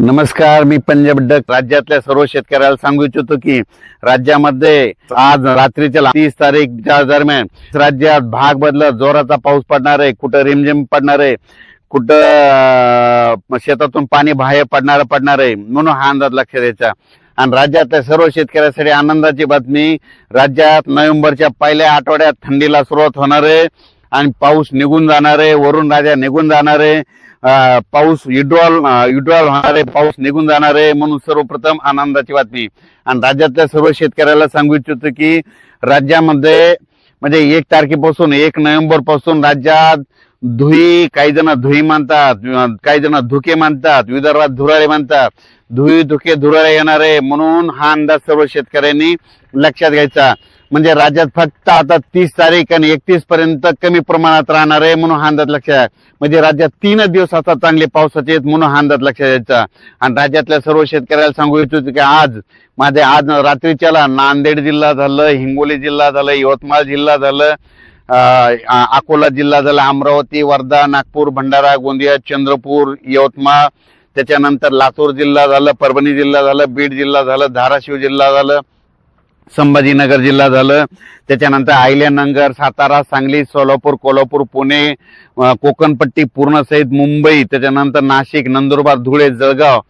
नमस्कार, मी पंजाब डक राज्यातल्या सर्व शेतकऱ्याला सांगू इच्छितो की राज्यामध्ये आज रात्रीच्या 30 तारीखच्या दरम्यान राज्यात भाग बदलत जोराचा पाऊस पडणार आहे। कुठं रिमझिम पडणार आहे, कुठं शेतातून पाणी बाहेर पडणार आहे, म्हणून हा अंदाज लक्षात द्यायचा। आणि राज्यातल्या सर्व शेतकऱ्यांसाठी आनंदाची बातमी, राज्यात नोव्हेंबरच्या पहिल्या आठवड्यात थंडीला सुरुवात होणार आहे आणि पाऊस निघून जाणार आहे, वरून राजा निघून जाणार आहे, पाऊस विड्रॉल होणार आहे, पाऊस निघून जाणार आहे, म्हणून सर्वप्रथम आनंदाची बातमी। आणि राज्यातल्या सर्व शेतकऱ्याला सांगू इच्छितो की राज्यामध्ये म्हणजे 1 तारखेपासून 1 नोव्हेंबर पासून राज्यात धुई, काही जण धुई म्हणतात, काही जण धुके म्हणतात, विदर्भात धुराळे म्हणतात, धुई धुके धुराळे येणार आहे, म्हणून हा अंदाज सर्व शेतकऱ्यांनी लक्षात घ्यायचा। म्हणजे राज्यात फक्त आता 30 तारीख आणि 31 पर्यंत कमी प्रमाणात राहणार आहे, म्हणून हा अंदाज लक्षात। म्हणजे राज्यात 3 दिवस आता चांगले पावसाचे आहेत, म्हणून हा अंदाज लक्षात द्यायचा। आणि राज्यातल्या सर्व शेतकऱ्याला सांगू इच्छितो की आज रात्रीच्याला नांदेड जिल्हा झालं, हिंगोली जिल्हा झालं, यवतमाळ जिल्हा झालं, अकोला जिल्हा झाला, अमरावती, वर्धा, नागपूर, भंडारा, गोंदिया, चंद्रपूर, यवतमाळ, त्याच्यानंतर लातूर जिल्हा झालं, परभणी जिल्हा झालं, बीड जिल्हा झालं, धाराशिव जिल्हा झालं, संभाजीनगर जिल्हा झालं, त्याच्यानंतर अहिल्यानगर, सातारा, सांगली, सोलापूर, कोल्हापूर, पुणे, कोकणपट्टी पूर्ण सहित मुंबई, त्याच्यानंतर नाशिक, नंदुरबार, धुळे, जळगाव,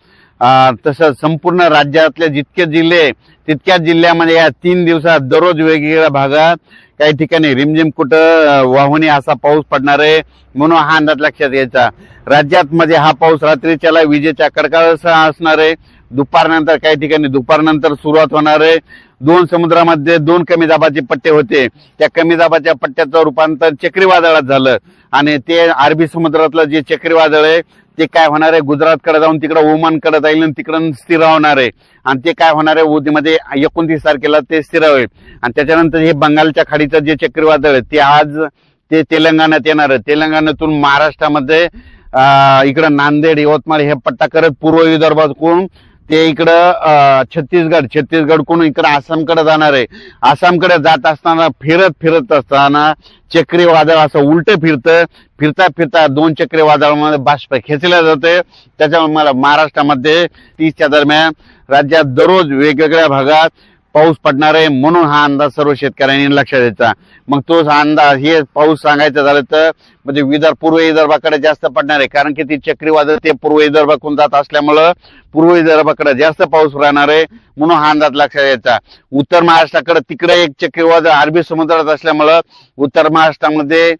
तसंच संपूर्ण राज्यातले जितके जिल्हे तितक्याच जिल्ह्यामध्ये या 3 दिवसात दररोज वेगवेगळ्या भागात काही ठिकाणी रिमझिम कुठं वाहुनी असा पाऊस पडणार आहे, म्हणून हा अंदाज लक्षात घ्यायचा। राज्यात मध्ये हा पाऊस रात्रीच्याला विजेच्या कडकडाटासह असणार आहे, दुपारनंतर काही ठिकाणी दुपारनंतर सुरुवात होणार आहे। 2 समुद्रामध्ये 2 कमी दाबाचे पट्टे होते, त्या कमी दाबाच्या पट्ट्याचं रूपांतर चक्रीवादळात झालं आणि ते अरबी समुद्रातलं जे चक्रीवादळ आहे ते काय होणार आहे, गुजरातकडे जाऊन तिकडे ओमानकडे जाईल आणि तिकडून स्थिर होणार आहे आणि ते काय होणार आहे उद्यामध्ये 29 तारखेला ते स्थिर होईल। आणि त्याच्यानंतर हे बंगालच्या खाडीचं जे चक्रीवादळ आहे ते आज ते तेलंगणात येणार आहे, तेलंगणातून महाराष्ट्रामध्ये इकडं नांदेड, यवतमाळ हे पट्टा करत पूर्व विदर्भातून ते इकडं छत्तीसगडकडून इकडं आसामकडे जाणार आहे। आसामकडे जात असताना फिरत असताना चक्रीवादळ असं उलट फिरता 2 चक्रीवादळामध्ये बाष्प खेचल्या जाते, त्याच्यामुळे मला महाराष्ट्रामध्ये 30च्या दरम्यान राज्यात दररोज वेगवेगळ्या भागात पाऊस पडणार आहे, म्हणून हा अंदाज सर्व शेतकऱ्यांनी लक्षात द्यायचा। मग तोच अंदाज हे पाऊस सांगायचं झालं तर म्हणजे पूर्व विदर्भाकडे जास्त पडणार आहे, कारण की ती चक्रीवादळ ते पूर्व विदर्भाकडून जात असल्यामुळं पूर्व विदर्भाकडे जास्त पाऊस राहणार आहे, म्हणून हा अंदाज लक्षात द्यायचा। उत्तर महाराष्ट्राकडे तिकडे एक चक्रीवादळ अरबी समुद्रात असल्यामुळं उत्तर महाराष्ट्रामध्ये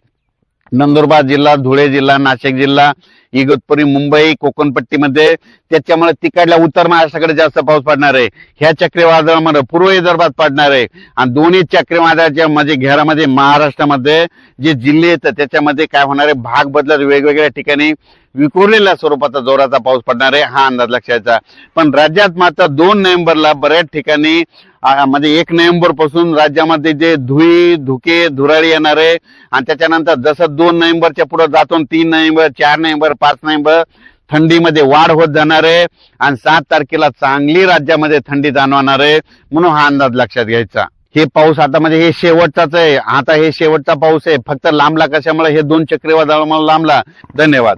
नंदुरबार जिल्हा, धुळे जिल्हा, नाशिक जिल्हा, इगतपुरी, मुंबई, कोकणपट्टीमध्ये त्याच्यामुळे तिकडल्या उत्तर महाराष्ट्राकडे जास्त पाऊस पडणार आहे। ह्या चक्रीवादळामध्ये पूर्व विदर्भात पडणार आहे आणि दोन्ही चक्रीवादळाच्या म्हणजे घेरामध्ये महाराष्ट्रामध्ये जे जिल्हे आहेत त्याच्यामध्ये काय होणार आहे, भाग बदलत वेगवेगळ्या ठिकाणी विखुरलेल्या स्वरूपाचा जोराचा पाऊस पडणार आहे, हा अंदाज लक्षात। पण राज्यात मात्र 2 नोव्हेंबरला बऱ्याच ठिकाणी म्हणजे 1 नोव्हेंबर पासून राज्यामध्ये जे धुके धुराळी येणार आहे आणि त्याच्यानंतर जसं 2 नोव्हेंबरच्या पुढे जातो 3 नोव्हेंबर, 4 नोव्हेंबर, 5 नोव्हेंबर थंडीमध्ये वाढ होत जाणार आहे आणि 7 तारखेला चांगली राज्यामध्ये थंडी जाणवणार आहे, म्हणून हा अंदाज लक्षात घ्यायचा। हे पाऊस आता म्हणजे हे शेवटचाच आहे, आता हे शेवटचा पाऊस आहे, फक्त लांबला कशामुळे हे 2 चक्रीवादळामुळे लांबला। धन्यवाद।